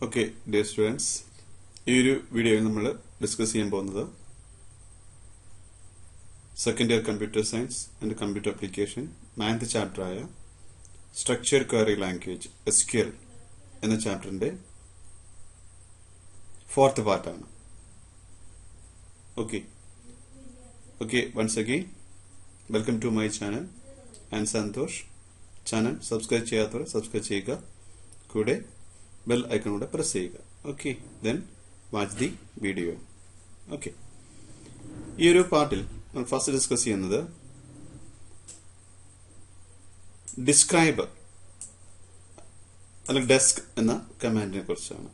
Okay, dear students, ഈ ഒരു വീഡിയോയിൽ നമ്മൾ ഡിസ്കസ് ചെയ്യാൻ പോകുന്നത് second year computer science and computer application 9th chapter ആയ സ്ട്രക്ചർഡ് ക്വയറി ലാംഗ്വേജ് SQL എന്ന ചാപ്റ്ററിന്റെ 4th പാർട്ടാണ്. Okay, once again, welcome to my channel. I am Santosh. Channel subscribe ചെയ്യാത്തവർ സബ്സ്ക്രൈബ് ചെയ്യുക, കൂടെ ബെൽ ഐക്കൺ കൂടെ പ്രസ് ചെയ്യുക. Okay, then watch the video. Okay, ഈ ഒരു പാർട്ടിൽ നമ്മൾ ഫസ്റ്റ് ഡിസ്കസ് ചെയ്യുന്നത് ഡിസ്ക്രൈബ് അല്ലെങ്കിൽ ഡെസ്ക് എന്ന കമാൻഡിനെ കുറിച്ചാണ്.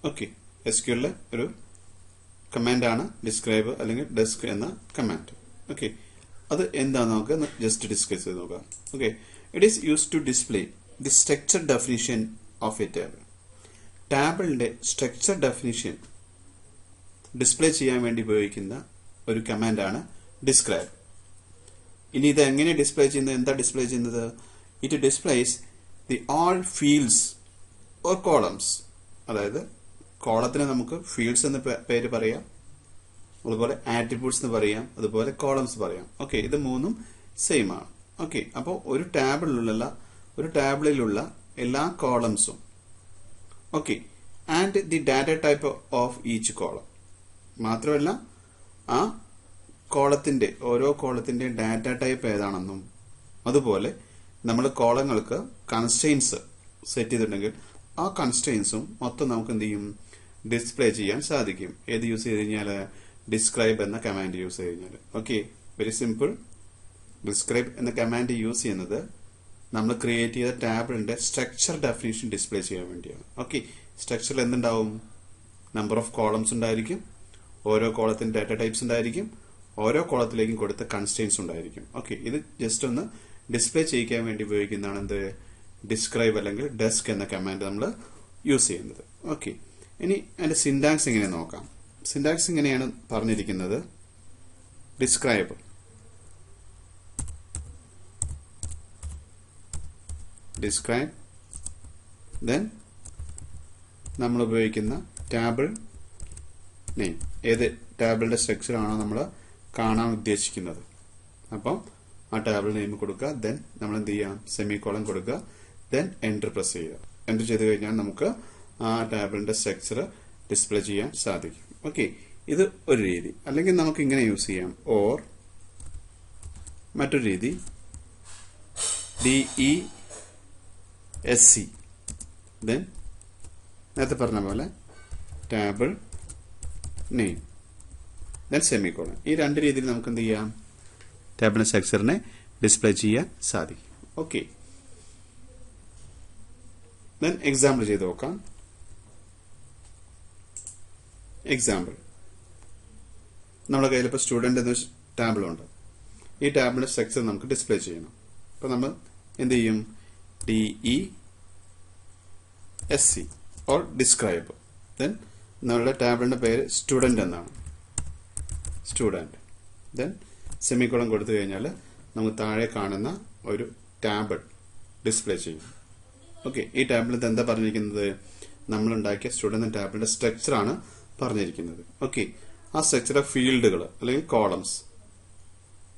ഓക്കെ, SQLലെ ഒരു കമാൻഡാണ് ഡിസ്ക്രൈബ് അല്ലെങ്കിൽ ഡെസ്ക് എന്ന കമാൻഡ്. ഓക്കെ, അത് എന്താണെന്ന് നമുക്ക് ജസ്റ്റ് ഡിസ്കസ് ചെയ്ത് നോക്കാം. Okay, it is used to display the structure definition of a table. ടേബിളിന്റെ സ്ട്രക്ചർ ഡെഫിനിഷൻ ഡിസ്പ്ലേ ചെയ്യാൻ വേണ്ടി ഉപയോഗിക്കുന്ന ഒരു കമാൻഡാണ് ഡിസ്ക്രൈബ്. ഇനി ഇത് എങ്ങനെ ഡിസ്പ്ലേ ചെയ്യുന്നത്, എന്താ ഡിസ്പ്ലേ ചെയ്യുന്നത്? It displays the all fields or columns. അതായത് കോളത്തിന് നമുക്ക് ഫീൽഡ്സ് എന്ന പേര് പറയാം, അതുപോലെ ആട്രിബ്യൂട്ട്സ് എന്ന് പറയാം, അതുപോലെ കോളംസ് പറയാം. ഓക്കെ, ഇത് മൂന്നും സെയിം ആണ്. ഓക്കെ, അപ്പോൾ ഒരു ടേബിളിലുള്ള എല്ലാ കോളംസും, okay, and the data type of each column. മാത്രമല്ല ആ കോളത്തിന്റെ ഓരോ കോളത്തിന്റെ ഡാറ്റ ടൈപ്പ് ഏതാണെന്നും, അതുപോലെ നമ്മൾ കോളങ്ങൾക്ക് കൺസ്ട്രെയിൻസ് സെറ്റ് ചെയ്തിട്ടുണ്ടെങ്കിൽ ആ കൺസ്ട്രെയിൻസും മൊത്തം നമുക്ക് എന്ത് ചെയ്യും, ഡിസ്പ്ലേ ചെയ്യാൻ സാധിക്കും. ഏത് യൂസ് ചെയ്ത് കഴിഞ്ഞാൽ? ഡിസ്ക്രൈബ് എന്ന കമാൻഡ് യൂസ് ചെയ്ത് കഴിഞ്ഞാൽ. Okay, very simple. ഡിസ്ക്രൈബ് എന്ന കമാൻഡ് യൂസ് ചെയ്യുന്നത് നമ്മൾ ക്രിയേറ്റ് ചെയ്ത ടേബിളിന്റെ സ്ട്രക്ചർ ഡെഫിനിഷൻ ഡിസ്പ്ലേ ചെയ്യാൻ വേണ്ടിയാണ്. ഓക്കെ, സ്ട്രക്ചറിൽ എന്തുണ്ടാവും? നമ്പർ ഓഫ് കോളംസ് ഉണ്ടായിരിക്കും, ഓരോ കോളത്തിന് ഡാറ്റ ടൈപ്സ് ഉണ്ടായിരിക്കും, ഓരോ കോളത്തിലേക്കും കൊടുത്ത കൺസ്ട്രെയിൻസ് ഉണ്ടായിരിക്കും. ഓക്കെ, ഇത് ജസ്റ്റ് ഒന്ന് ഡിസ്പ്ലേ ചെയ്യിക്കാൻ വേണ്ടി ഉപയോഗിക്കുന്നതാണ് എന്ത്, ഡിസ്ക്രൈബ് അല്ലെങ്കിൽ ഡെസ്ക് എന്ന കമാൻഡ് നമ്മൾ യൂസ് ചെയ്യുന്നത്. ഓക്കെ, ഇനി അതിന്റെ സിന്റാക്സ് എങ്ങനെ നോക്കാം. സിന്റാക്സ് ഇങ്ങനെയാണ് പറഞ്ഞിരിക്കുന്നത്. ഡിസ്ക്രൈബ് then നമ്മൾ ഉപയോഗിക്കുന്ന ടേബിൾ നെയിം, ഏത് ടേബിളിന്റെ സ്ട്രക്ചർ ആണോ നമ്മൾ കാണാൻ ഉദ്ദേശിക്കുന്നത്, അപ്പം ആ ടേബിൾ നെയിം കൊടുക്കുക. ദെൻ നമ്മൾ എന്ത് ചെയ്യാം, സെമികോളൻ കൊടുക്കുക. ദെൻ എൻ്റർ പ്രസ് ചെയ്യുക. എൻ്റർ ചെയ്ത് കഴിഞ്ഞാൽ നമുക്ക് ആ ടേബിളിന്റെ സ്ട്രക്ചർ ഡിസ്പ്ലേ ചെയ്യാൻ സാധിക്കും. ഓക്കെ, ഇത് ഒരു രീതി. അല്ലെങ്കിൽ നമുക്ക് ഇങ്ങനെ യൂസ് ചെയ്യാം, ഓർ മറ്റൊരു രീതി DESC, ദെൻ നേരത്തെ പറഞ്ഞ പോലെ ടേബിൾ നെയിം, ദെൻ സെമികോളൻ. ഈ രണ്ട് രീതിയിൽ നമുക്ക് എന്ത് ചെയ്യാം, ടേബിൾ സ്ട്രക്ചറിനെ ഡിസ്പ്ലേ ചെയ്യാൻ സാധിക്കും. ഓക്കെ, ദെൻ എക്സാമ്പിൾ ചെയ്ത് നോക്കാം. എക്സാമ്പിൾ, നമ്മുടെ കയ്യിൽ ഇപ്പോൾ സ്റ്റുഡന്റ് എന്ന ടേബിളുണ്ട്. ഈ ടേബിളിന്റെ സ്ട്രക്ചർ നമുക്ക് ഡിസ്പ്ലേ ചെയ്യണം. അപ്പൊ നമ്മൾ എന്ത് ചെയ്യും, DESC ഓർ ഡിസ്ക്രൈബ്. ദെൻ നമ്മളുടെ ടേബിളിന്റെ പേര് സ്റ്റുഡന്റ് എന്നാണ്, സ്റ്റുഡന്റ്. ദെൻ സെമികോളൻ കൊടുത്തു കഴിഞ്ഞാൽ നമുക്ക് താഴെ കാണുന്ന ഒരു ടേബിൾ ഡിസ്പ്ലേ ചെയ്യും. ഓക്കെ, ഈ ടേബിളിൽ എന്താ പറഞ്ഞിരിക്കുന്നത്, നമ്മളുണ്ടാക്കിയ സ്റ്റുഡന്റ് ടേബിളിന്റെ സ്ട്രക്ചറാണ് പറഞ്ഞിരിക്കുന്നത്. ഓക്കെ, ആ സ്ട്രക്ചറിലെ ഫീൽഡുകൾ അല്ലെങ്കിൽ കോളംസ്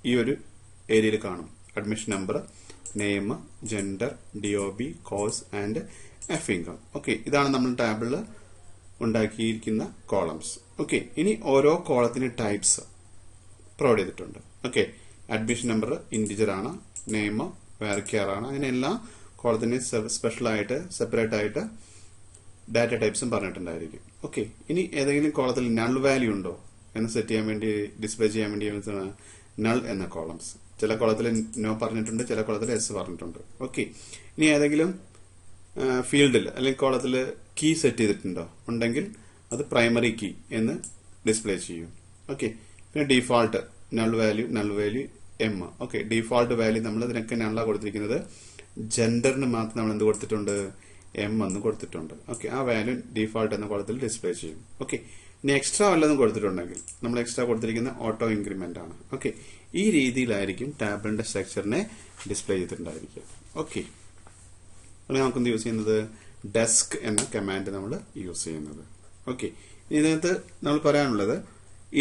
ഈ ഒരു ഏരിയയിൽ കാണും. Admission number, name, gender, DOB, course and F income. Okay, ഇതാണ് നമ്മൾ ടേബിളിൽ ഉണ്ടാക്കിയിരിക്കുന്ന കോളംസ്. ഓക്കെ, ഇനി ഓരോ കോളത്തിന് ടൈപ്സ് പ്രൊവൈഡ് ചെയ്തിട്ടുണ്ട്. ഓക്കെ, അഡ്മിഷൻ നമ്പർ ഇൻറ്റിജർ ആണ്, നെയിം വേർക്യാർ ആണ്, അങ്ങനെ എല്ലാ കോളത്തിനും സ്പെഷ്യൽ ആയിട്ട് സെപ്പറേറ്റ് ആയിട്ട് ഡാറ്റ ടൈപ്സും പറഞ്ഞിട്ടുണ്ടായിരിക്കും. ഓക്കെ, ഇനി ഏതെങ്കിലും കോളത്തിൽ നൾ വാല്യൂ ഉണ്ടോ എന്ന് സെറ്റ് ചെയ്യാൻ വേണ്ടി, ഡിസ്പ്ലേ ചെയ്യാൻ വേണ്ടി നൾ എന്ന കോളംസ്. ചില കോളത്തിൽ നോ പറഞ്ഞിട്ടുണ്ട്, ചില കോളത്തിൽ എസ് പറഞ്ഞിട്ടുണ്ട്. ഓക്കെ, ഇനി ഏതെങ്കിലും ഫീൽഡിൽ അല്ലെങ്കിൽ കോളത്തിൽ കീ സെറ്റ് ചെയ്തിട്ടുണ്ടോ ഉണ്ടെങ്കിൽ അത് പ്രൈമറി കീ എന്ന് ഡിസ്പ്ലേ ചെയ്യും. ഓക്കെ, പിന്നെ default null value M. Okay, default value നമ്മൾ ഇതിനൊക്കെ നള്ളാ കൊടുത്തിരിക്കുന്നത്. ജെൻഡറിന് മാത്രം നമ്മൾ എന്ത് കൊടുത്തിട്ടുണ്ട്, M എന്ന് കൊടുത്തിട്ടുണ്ട്. ഓക്കെ, ആ വാല്യൂ ഡിഫോൾട്ട് എന്ന കോളത്തിൽ ഡിസ്പ്ലേ ചെയ്യും. ഓക്കെ, ഇനി എക്സ്ട്രാ വല്ലതും കൊടുത്തിട്ടുണ്ടെങ്കിൽ നമ്മൾ എക്സ്ട്രാ കൊടുത്തിരിക്കുന്ന ഓട്ടോ ഇൻക്രിമെന്റ് ആണ്. ഓക്കെ, ഈ രീതിയിലായിരിക്കും ടേബിളിന്റെ സ്ട്രക്ചറിനെ ഡിസ്പ്ലേ ചെയ്തിട്ടുണ്ടായിരിക്കുക. ഓക്കെ, നമുക്ക് എന്ത് യൂസ് ചെയ്യുന്നത്, ഡെസ്ക് എന്ന കമാൻഡ് നമ്മൾ യൂസ് ചെയ്യുന്നത്. ഓക്കെ, ഇതിനകത്ത് നമ്മൾ പറയാനുള്ളത്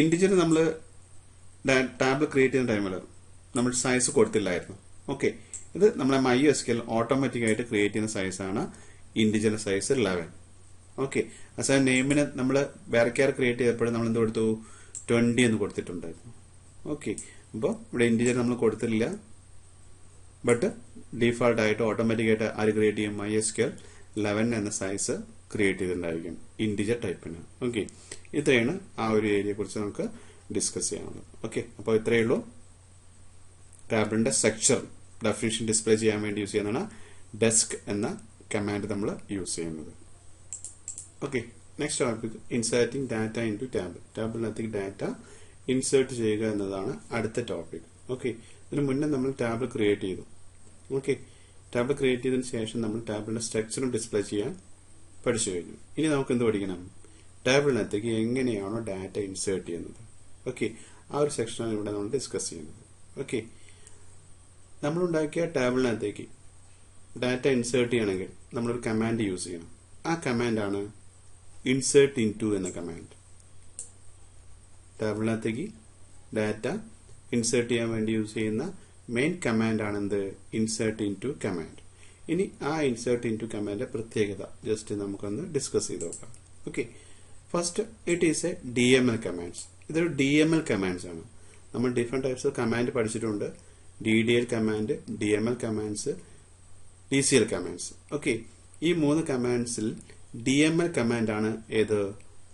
ഇന്റിജർ നമ്മൾ ടാബ് ക്രിയേറ്റ് ചെയ്യുന്ന ടൈമിൽ നമ്മൾ സൈസ് കൊടുത്തില്ലായിരുന്നു. ഓക്കെ, ഇത് നമ്മളെ MySQL ഓട്ടോമാറ്റിക് ആയിട്ട് ക്രിയേറ്റ് ചെയ്യുന്ന സൈസാണ് ഇന്റിജർ സൈസ് 11. ഓക്കെ, അസ നെയിമിന് നമ്മൾ വേറെ ക്രിയേറ്റ് ചെയ്തപ്പോഴും നമ്മൾ എന്ത് കൊടുത്തു, 20 എന്ന് കൊടുത്തിട്ടുണ്ടായിരുന്നു. ഓക്കെ, അപ്പോൾ ഇവിടെ ഇന്റിജർ നമ്മൾ കൊടുത്തില്ല, ബട്ട് ഡീഫാൾട്ട് ആയിട്ട് ഓട്ടോമാറ്റിക് ആയിട്ട് ആര് ക്രിയേറ്റ് ചെയ്യും, MySQL 11 എന്ന സൈസ് ക്രിയേറ്റ് ചെയ്തിട്ടുണ്ടായിരിക്കും ഇന്റിജർ ടൈപ്പിന്. ഓക്കെ, ഇത്രയാണ് ആ ഒരു ഏരിയയെ കുറിച്ച് നമുക്ക് ഡിസ്കസ് ചെയ്യാനുള്ളത്. ഓക്കെ, അപ്പോൾ ഇത്രയേ ഉള്ളൂ. ടാബിളിന്റെ സ്ട്രക്ചർ ഡെഫിനിഷൻ ഡിസ്പ്ലേ ചെയ്യാൻ വേണ്ടി യൂസ് ചെയ്യുന്നതാണ് ഡെസ്ക് എന്ന കമാൻഡ് നമ്മൾ യൂസ് ചെയ്യുന്നത്. Okay, next topic inserting data into tab. ടാബിളിനകത്തേക്ക് ഡാറ്റ ഇൻസേർട്ട് ചെയ്യുക എന്നതാണ് അടുത്ത ടോപ്പിക്. ഓക്കെ, ഇതിന് മുന്നേ നമ്മൾ ടാബിൾ ക്രിയേറ്റ് ചെയ്തു. ഓക്കെ, ടാബിൾ ക്രിയേറ്റ് ചെയ്തതിനു ശേഷം നമ്മൾ ടാബിളിന്റെ സ്ട്രക്ചറും ഡിസ്പ്ലേ ചെയ്യാൻ പഠിച്ചു കഴിഞ്ഞു. ഇനി നമുക്ക് എന്ത് പഠിക്കണം, ടാബിളിനകത്തേക്ക് എങ്ങനെയാണോ ഡാറ്റ ഇൻസേർട്ട് ചെയ്യുന്നത്. ഓക്കെ, ആ ഒരു സെക്ഷനാണ് ഇവിടെ നമ്മൾ ഡിസ്കസ് ചെയ്യുന്നത്. ഓക്കെ, നമ്മളുണ്ടാക്കിയ ടാബിളിനകത്തേക്ക് ഡാറ്റ ഇൻസേർട്ട് ചെയ്യണമെങ്കിൽ നമ്മളൊരു കമാൻഡ് യൂസ് ചെയ്യണം. ആ കമാൻഡാണ് ഇൻസേർട്ട് ഇൻ ടു എന്ന കമാൻഡ്. ടാബിളിനകത്തേക്ക് ഡാറ്റ ഇൻസേർട്ട് ചെയ്യാൻ വേണ്ടി യൂസ് ചെയ്യുന്ന മെയിൻ കമാൻഡ് ആണ് എന്ത്, ഇൻസേർട്ട് ഇൻ ടു കമാൻഡ്. ഇനി ആ ഇൻസേർട്ട് ഇൻ ടു കമാൻഡിന്റെ പ്രത്യേകത ജസ്റ്റ് നമുക്കൊന്ന് ഡിസ്കസ് ചെയ്ത് നോക്കാം. Okay, first it is a DML commands. ഇതൊരു DML കമാൻഡ്സ് ആണ്. നമ്മൾ ഡിഫറെന്റ് ടൈപ്സ് ഓഫ് കമാൻഡ് പഠിച്ചിട്ടുണ്ട്. DDL command, DML commands, DCL commands. Okay, ഈ 3 കമാൻഡ്സിൽ DML കമാൻഡ് ആണ് ഏത്,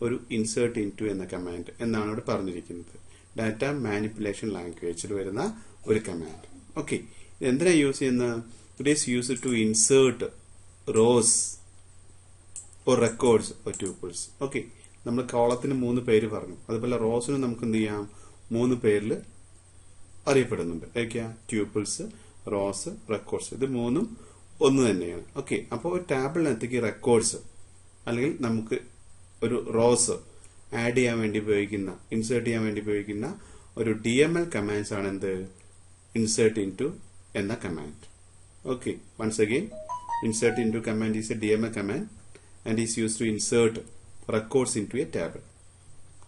ഒരു ഇൻസേർട്ട് ഇൻ ടു എന്ന കമാൻഡ് എന്നാണ് ഇവിടെ പറഞ്ഞിരിക്കുന്നത്. ഡാറ്റ മാനിപ്പുലേഷൻ ലാംഗ്വേജിൽ വരുന്ന ഒരു കമാൻഡ്. ഓക്കെ, എന്തിനാ യൂസ് ചെയ്യുന്ന, it is used to insert rows or records or tuples. Okay, നമ്മൾ കോളത്തിന് 3 പേര് പറഞ്ഞു, അതുപോലെ റോസിന് നമുക്ക് എന്ത് ചെയ്യാം, 3 പേരിൽ അറിയപ്പെടുന്നുണ്ട്. ഏതൊക്കെയാ, ട്യൂപ്പിൾസ്, റോസ്, റെക്കോർഡ്സ്. ഇത് 3ഉം ഒന്ന് തന്നെയാണ്. ഓക്കെ, അപ്പോൾ ഒരു ടാബിളിനകത്തേക്ക് റെക്കോർഡ്സ് അല്ലെങ്കിൽ നമുക്ക് ഒരു റോസ് ആഡ് ചെയ്യാൻ വേണ്ടി ഉപയോഗിക്കുന്ന, ഇൻസേർട്ട് ചെയ്യാൻ വേണ്ടി ഉപയോഗിക്കുന്ന ഒരു DML കമാൻഡ്സ് ആണ് എന്ത്, ഇൻസേർട്ട് ഇൻ ടു എന്ന command. Okay, once again insert into command is a DML command and is use to insert records into a table.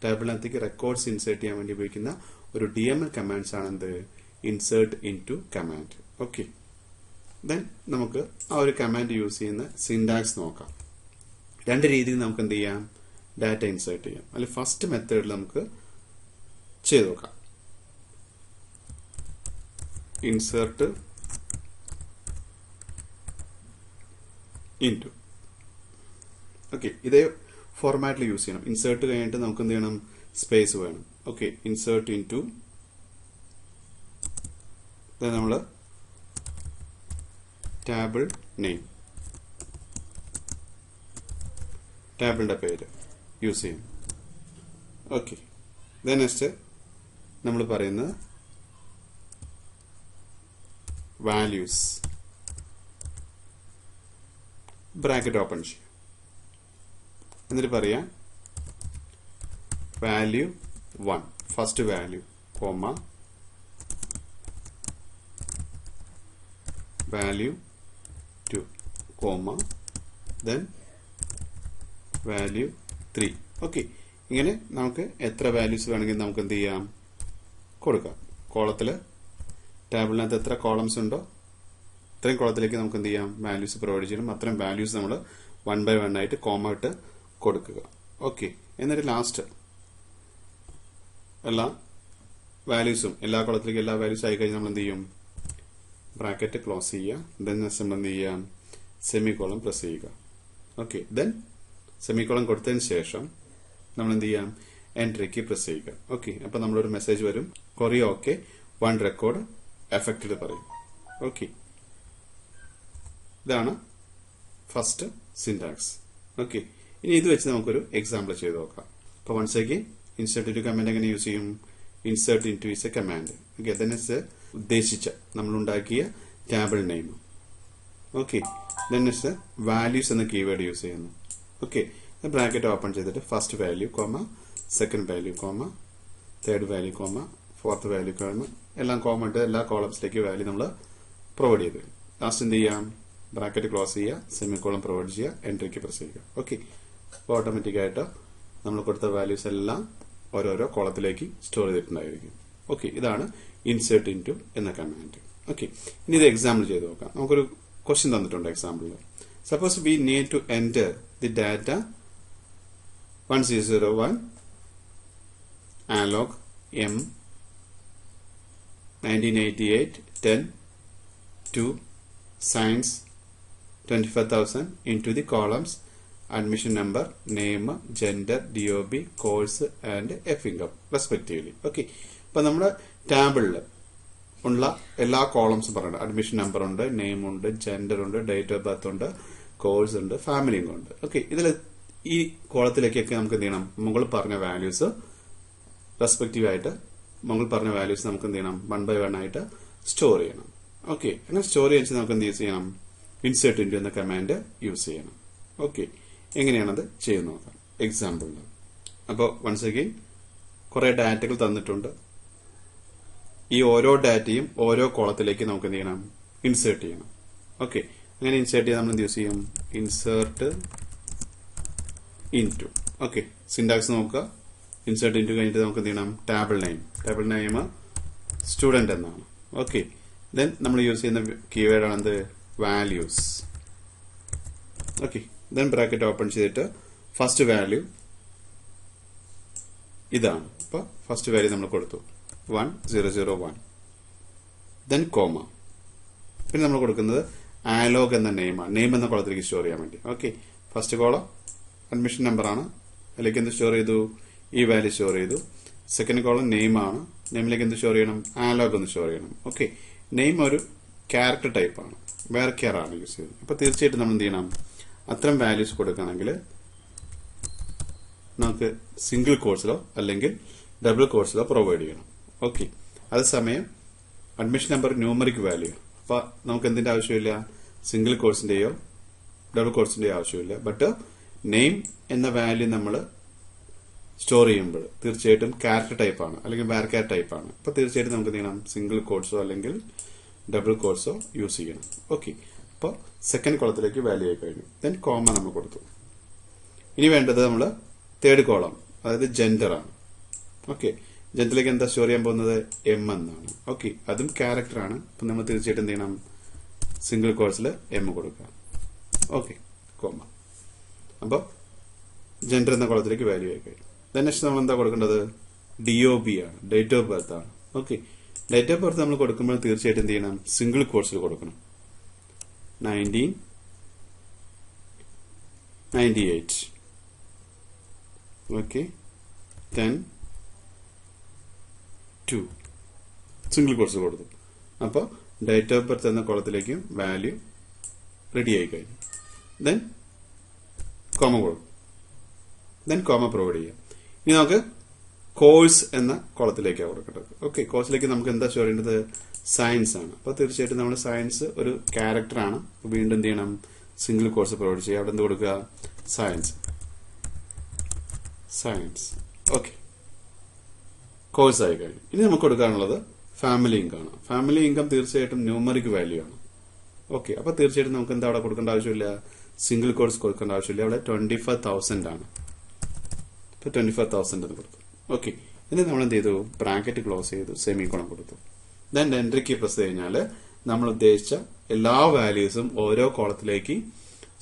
ടേബിളിനകത്തേക്ക് റെക്കോർഡ്സ് ഇൻസേർട്ട് ചെയ്യാൻ വേണ്ടി ഉപയോഗിക്കുന്ന ഒരു DML കമാൻഡ്സ് ആണ് എന്ത്, insert into command. Okay, then നമുക്ക് ആ ഒരു കമാൻഡ് യൂസ് ചെയ്യുന്ന സിൻടാക്സ് നോക്കാം. 2 രീതിയിൽ നമുക്ക് എന്ത് ചെയ്യാം, ഡാറ്റ ഇൻസേർട്ട് ചെയ്യാം. അതിൽ ഫസ്റ്റ് മെത്തേഡിൽ നമുക്ക് ചെയ്ത് നോക്കാം. Insert in to. ഓക്കെ, ഇതേ ഫോർമാറ്റിൽ യൂസ് ചെയ്യണം. ഇൻസേർട്ട് കഴിഞ്ഞിട്ട് നമുക്ക് എന്ത് ചെയ്യണം, സ്പേസ് വേണം. ഓക്കെ, ഇൻസേർട്ട് ഇൻ ടു, നമ്മൾ ടാബിൾ നെയിം, ടാബിളിന്റെ പേര് യൂസ് ചെയ്യും. ഓക്കെ, നെക്സ്റ്റ് നമ്മൾ പറയുന്നത് വാല്യൂസ്, ബ്രാക്കറ്റ് ഓപ്പൺ ചെയ്യും. എന്നിട്ട് പറയാം value 1, first value, comma value 2, comma then value 3. Okay, ഇങ്ങനെ നമുക്ക് എത്ര വാല്യൂസ് വേണമെങ്കിൽ നമുക്ക് എന്ത് ചെയ്യാം, കൊടുക്കാം. കോളത്തില് ടാബിളിനകത്ത് എത്ര കോളംസ് ഉണ്ടോ ഇത്രയും കോളത്തിലേക്ക് നമുക്ക് എന്ത് ചെയ്യാം, വാല്യൂസ് പ്രൊവൈഡ് ചെയ്യണം. അത്രയും വാല്യൂസ് നമ്മൾ 1 by 1 ആയിട്ട് കോമ ഇട്ട് കൊടുക്കുക. ഓക്കെ, എന്നിട്ട് ലാസ്റ്റ് എല്ലാ വാല്യൂസും എല്ലാ കോളത്തിലേക്ക് എല്ലാ വാല്യൂസ് ആയി കഴിഞ്ഞാൽ നമ്മൾ എന്ത് ചെയ്യും, ബ്രാക്കറ്റ് ക്ലോസ് ചെയ്യുക. ദെൻ നമ്മൾ എന്ത് ചെയ്യാം, സെമികോളം പ്രസ് ചെയ്യുക. ഓക്കെ, ദെൻ സെമികോളം കൊടുത്തതിന് ശേഷം നമ്മൾ എന്ത് ചെയ്യാം, എൻട്രിക്ക് പ്രസ് ചെയ്യുക. ഓക്കെ, അപ്പൊ നമ്മളൊരു മെസ്സേജ് വരും, കൊറി ഓക്കെ 1 റെക്കോർഡ് എഫക്റ്റഡ് പറയും. ഓക്കെ, ഇതാണ് ഫസ്റ്റ് സിൻടാക്സ്. ഓക്കെ, ഇനി ഇത് വെച്ച് നമുക്കൊരു എക്സാമ്പിൾ ചെയ്ത് നോക്കാം. അപ്പൊ once again insert into command എങ്ങനെ യൂസ് ചെയ്യും, insert into is a command. Okay, then ഉദ്ദേശിച്ച നമ്മളുണ്ടാക്കിയ table name. Okay, then values എന്ന കീവേഡ് യൂസ് ചെയ്യുന്നു. ഓക്കെ, ബ്രാക്കറ്റ് ഓപ്പൺ ചെയ്തിട്ട് first value comma second value comma third value comma fourth value comma എല്ലാം comma ഇട്ട് എല്ലാ കോളംസിലേക്ക് value നമ്മൾ provide ചെയ്ത് ലാസ്റ്റ് എന്ത് ചെയ്യാം, ബ്രാക്കറ്റ് ക്ലോസ് ചെയ്യുക, സെമിക്കോളം പ്രൊവൈഡ് ചെയ്യുക, എൻട്രിക്ക് പ്രസ് ചെയ്യുക. ഓക്കെ, അപ്പോൾ ഓട്ടോമാറ്റിക്കായിട്ട് നമ്മൾ കൊടുത്ത വാല്യൂസ് എല്ലാം ഓരോരോ കോളത്തിലേക്ക് സ്റ്റോർ ചെയ്തിട്ടുണ്ടായിരിക്കും. ഓക്കെ, ഇതാണ് ഇൻസേർട്ട് ഇൻടു എന്ന കമാൻഡ്. ഓക്കെ, ഇനി ഇത് എക്സാമ്പിൾ ചെയ്ത് നോക്കാം. നമുക്കൊരു ക്വസ്റ്റ്യൻ തന്നിട്ടുണ്ട് എക്സാമ്പിളിൽ. Suppose we need to enter the data 1001 analog M 1988 10 to science 25,000 into the columns admission number, name, gender, DOB, course and F income respectively. Okay, അപ്പോൾ നമ്മുടെ ടാബിളിൽ ഉള്ള എല്ലാ കോളംസും പറയുന്നത് അഡ്മിഷൻ നമ്പർ ഉണ്ട്, നെയിം ഉണ്ട്, ജെൻഡർ ഉണ്ട്, ഡേറ്റ് ഓഫ് ബർത്ത് ഉണ്ട്, course ഉണ്ട്, ഫാമിലി ഉണ്ട്. ഓക്കെ, ഇതിൽ ഈ കോളത്തിലേക്കൊക്കെ നമുക്ക് എന്ത് ചെയ്യണം, മുകളിൽ പറഞ്ഞ വാല്യൂസ് റെസ്പെക്റ്റീവ് ആയിട്ട് മുകളിൽ പറഞ്ഞ വാല്യൂസ് നമുക്ക് എന്ത് ചെയ്യണം, 1 by 1 ആയിട്ട് സ്റ്റോർ ചെയ്യണം. ഓക്കെ, അങ്ങനെ സ്റ്റോർ ചെയ്യാൻ നമുക്ക് എന്ത് ചെയ്യണം, ഇൻസേർട്ട് ഇൻടു എന്ന കമാൻഡ് യൂസ് ചെയ്യണം. ഓക്കെ, എങ്ങനെയാണത് ചെയ്ത് നോക്കാം എക്സാമ്പിളിൽ. അപ്പോൾ വൺസ് അഗെയിൻ കുറെ ഡാറ്റകൾ തന്നിട്ടുണ്ട്. ഈ ഓരോ ഡാറ്റയും ഓരോ കോളത്തിലേക്ക് നമുക്ക് എന്ത് ചെയ്യണം, ഇൻസേർട്ട് ചെയ്യണം. ഓക്കെ, അങ്ങനെ ഇൻസേർട്ട് ചെയ്യാൻ നമ്മൾ എന്ത് യൂസ് ചെയ്യും, ഇൻസേർട്ട് ഇൻടു. ഓക്കെ, സിന്റാക്സ് നോക്കുക. ഇൻസേർട്ട് ഇൻടു കഴിഞ്ഞിട്ട് നമുക്ക് എന്ത് ചെയ്യണം, ടേബിൾ നെയിം സ്റ്റുഡന്റ് എന്നാണ്. ഓക്കെ, ദെൻ നമ്മൾ യൂസ് ചെയ്യുന്ന കീവേഡ് ആണ് എന്ത്, values. Okay, then bracket open ചെയ്തിട്ട് ഫസ്റ്റ് വാല്യൂ ഇതാണ്. അപ്പൊ ഫസ്റ്റ് വാല്യൂ നമ്മൾ കൊടുത്തു 1001, ദെൻ കോമ. പിന്നെ നമ്മൾ കൊടുക്കുന്നത് ആലോഗ് എന്ന നെയിമാണ്, നെയിം എന്ന കോളത്തിലേക്ക് സ്റ്റോർ ചെയ്യാൻ വേണ്ടി. Okay, first column admission number ആണ്, അതിലേക്ക് എന്ത് സ്റ്റോർ ചെയ്തു, ഈ വാല്യൂ സ്റ്റോർ ചെയ്തു. സെക്കൻഡ് കോളം നെയിം ആണ്, നെയിമിലേക്ക് എന്ത് സ്റ്റോർ ചെയ്യണം, ആലോഗ് ഒന്ന് സ്റ്റോർ ചെയ്യണം. ഓക്കെ, നെയിം ഒരു ക്യാരക്ടർ ടൈപ്പ് ആണ്, വേർക്യാർ ആണ് യൂസ് ചെയ്യുന്നത്. അപ്പൊ തീർച്ചയായിട്ടും നമ്മൾ എന്ത് ചെയ്യണം, അത്തരം വാല്യൂസ് കൊടുക്കുകയാണെങ്കിൽ നമുക്ക് സിംഗിൾ കോഴ്സിലോ അല്ലെങ്കിൽ ഡബിൾ കോഴ്സിലോ പ്രൊവൈഡ് ചെയ്യണം. ഓക്കെ, അതേസമയം അഡ്മിഷൻ നമ്പർ ന്യൂമറിക് വാല്യൂ, അപ്പൊ നമുക്ക് എന്തിന്റെ ആവശ്യമില്ല, സിംഗിൾ കോഴ്സിന്റെയോ ഡബിൾ കോഴ്സിന്റെയോ ആവശ്യമില്ല. ബട്ട് നെയിം എന്ന വാല്യൂ നമ്മൾ സ്റ്റോർ ചെയ്യുമ്പോൾ തീർച്ചയായിട്ടും ക്യാരക്ടർ ടൈപ്പ് ആണ് അല്ലെങ്കിൽ വാർക്യാർ ടൈപ്പ് ആണ്. അപ്പൊ തീർച്ചയായിട്ടും നമുക്ക് എന്ത് ചെയ്യണം, സിംഗിൾ കോഴ്സോ അല്ലെങ്കിൽ ഡബിൾ കോഴ്സോ യൂസ് ചെയ്യണം. ഓക്കെ, അപ്പോൾ സെക്കൻഡ് കോളത്തിലേക്ക് വാല്യൂ ആയി കഴിഞ്ഞു. ദെൻ കോമ നമ്മൾ കൊടുത്തു. ഇനി വേണ്ടത് നമ്മൾ തേർഡ് കോളം, അതായത് ജെൻഡർ ആണ്. ഓക്കെ, ജെൻഡറിലേക്ക് എന്താ സ്റ്റോർ ചെയ്യാൻ പോകുന്നത്, എം എന്നാണ്. ഓക്കെ, അതും ക്യാരക്ടർ ആണ്. അപ്പൊ നമ്മൾ തീർച്ചയായിട്ടും എന്ത് ചെയ്യണം, സിംഗിൾ കോഴ്സിൽ എം കൊടുക്കുക. Okay, comma. അപ്പോൾ ജെൻഡർ എന്ന കോളത്തിലേക്ക് വാല്യൂ ആയി കഴിഞ്ഞു. ദെൻ നെക്സ്റ്റ് നമ്മൾ എന്താ കൊടുക്കേണ്ടത്, DOB ആണ്, ഡേറ്റ് ഓഫ് ബർത്ത് ആണ്. ഓക്കെ, ഡേറ്റ് ഓഫ് ബർത്ത് നമ്മൾ കൊടുക്കുമ്പോൾ തീർച്ചയായിട്ടും എന്ത് ചെയ്യണം, സിംഗിൾ കോഴ്സിൽ കൊടുക്കണം. 1998. ഓക്കെ, 10/2 സിംഗിൾ കോഴ്സ് കൊടുത്തു. അപ്പോൾ ഡേറ്റ് ഓഫ് ബർത്ത് എന്ന കോളത്തിലേക്കും വാല്യൂ റെഡി ആയി കഴിഞ്ഞു. ദെൻ കോമ കൊടുക്കും. ദെൻ കോമ പ്രൊവൈഡ് ചെയ്യാം. ഇനി നമുക്ക് കോഴ്സ് എന്ന കോളത്തിലേക്കാണ് കൊടുക്കേണ്ടത്. ഓക്കെ, കോഴ്സിലേക്ക് നമുക്ക് എന്താ സ്റ്റോർ ചെയ്യേണ്ടത്, സയൻസ് ആണ്. അപ്പൊ തീർച്ചയായിട്ടും നമ്മൾ സയൻസ് ഒരു ക്യാരക്ടർ ആണ്. വീണ്ടും എന്ത് ചെയ്യണം, സിംഗിൾ കോഴ്സ് പ്രൊവൈഡ് ചെയ്യുക. അവിടെ എന്ത് കൊടുക്കുക, സയൻസ്. ഓക്കെ, കോഴ്സ് ആയി കഴിഞ്ഞു. ഇനി നമുക്ക് കൊടുക്കാനുള്ളത് ഫാമിലി ഇൻകം ആണ്. ഫാമിലി ഇൻകം തീർച്ചയായിട്ടും ന്യൂമറിക് വാല്യൂ ആണ്. ഓക്കെ, അപ്പൊ തീർച്ചയായിട്ടും നമുക്ക് എന്താ അവിടെ കൊടുക്കേണ്ട ആവശ്യമില്ല, സിംഗിൾ കോഴ്സ് കൊടുക്കേണ്ട ആവശ്യമില്ല. അവിടെ 25,000 ആണ്. ഇപ്പൊ 25,000 എന്ന് കൊടുത്തു. ഓക്കെ, ഇനി നമ്മൾ എന്ത് ചെയ്തു, ബ്രാക്കറ്റ് ക്ലോസ് ചെയ്തു, സെമിക്കോളം കൊടുത്തു. ദെൻ എൻട്രി കീ പ്രസ് കഴിഞ്ഞാൽ നമ്മൾ ഉദ്ദേശിച്ച എല്ലാ വാല്യൂസും ഓരോ കോളത്തിലേക്ക്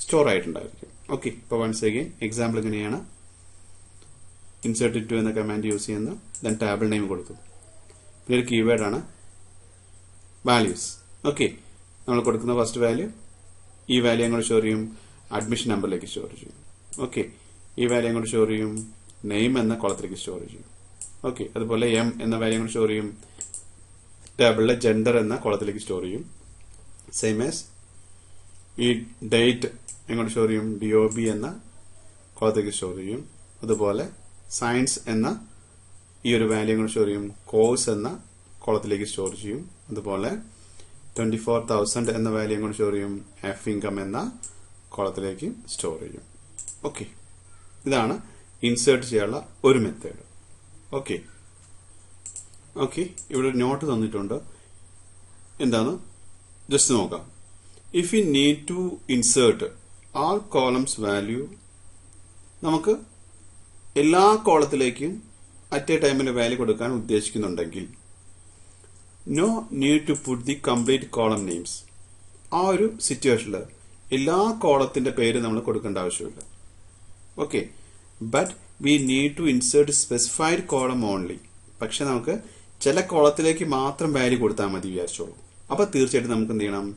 സ്റ്റോർ ആയിട്ടുണ്ടായിരിക്കും. ഓക്കെ, ഇപ്പൊ വൺസ് അഗൈൻ എക്സാമ്പിൾ എങ്ങനെയാണ്, ഇൻസേർട്ട് ഇൻടു എന്ന കമാൻഡ് യൂസ് ചെയ്യുന്നു. ദെൻ ടേബിൾ നെയിം കൊടുത്തു. പിന്നെ ഒരു കീവേഡ് ആണ് വാല്യൂസ്. ഓക്കെ, നമ്മൾ കൊടുക്കുന്ന ഫസ്റ്റ് വാല്യൂ, ഈ വാല്യൂ അങ്ങോട്ട് സ്റ്റോർ ചെയ്യും, അഡ്മിഷൻ നമ്പറിലേക്ക് സ്റ്റോർ ചെയ്യും. ഓക്കെ, ഈ വാല്യൂ അങ്ങോട്ട് സ്റ്റോർ ചെയ്യും, നെയിം എന്ന കോളത്തിലേക്ക് സ്റ്റോർ ചെയ്യും. ഓക്കെ, അതുപോലെ എം എന്ന വാല്യൂ അങ്ങോട്ട് സ്റ്റോർ ചെയ്യും, ടേബിളിലെ ജെൻഡർ എന്ന കോളത്തിലേക്ക് സ്റ്റോർ ചെയ്യും. സെയിം ആസ് ഈ ഡേറ്റ് എങ്ങോട്ട് സ്റ്റോർ ചെയ്യും, DOB എന്ന കോളത്തിലേക്ക് സ്റ്റോർ ചെയ്യും. അതുപോലെ സയൻസ് എന്ന ഈ ഒരു വാല്യൂ അങ്ങോട്ട് സ്റ്റോർ ചെയ്യും, കോഴ്സ് എന്ന കോളത്തിലേക്ക് സ്റ്റോർ ചെയ്യും. അതുപോലെ 24,000 എന്ന വാല്യൂ അങ്ങോട്ട് സ്റ്റോർ ചെയ്യും, F income എന്ന കോളത്തിലേക്ക് സ്റ്റോർ ചെയ്യും. ഓക്കെ, ഇതാണ് ഇൻസേർട്ട് ചെയ്യാനുള്ള ഒരു മെത്തേഡ്. ഓക്കെ, ഇവിടെ ഒരു നോട്ട് തന്നിട്ടുണ്ട്, എന്താണ് ജസ്റ്റ് നോക്കാം. if we need to insert all columns value, നമുക്ക് എല്ലാ കോളത്തിലേക്കും അറ്റ് എ ടൈമിൽ വാല്യൂ കൊടുക്കാൻ ഉദ്ദേശിക്കുന്നുണ്ടെങ്കിൽ no need to put the complete column names. ആ ഒരു സിറ്റുവേഷനിൽ എല്ലാ കോളത്തിന്റെ പേര് നമ്മൾ കൊടുക്കേണ്ട ആവശ്യമില്ല. Okay, but we need to insert specified column only. പക്ഷെ നമുക്ക് ചില കോളത്തിലേക്ക് മാത്രം വാല്യൂ കൊടുത്താൽ മതി വിചാരിച്ചോളൂ. അപ്പൊ തീർച്ചയായിട്ടും നമുക്ക് എന്ത് ചെയ്യണം?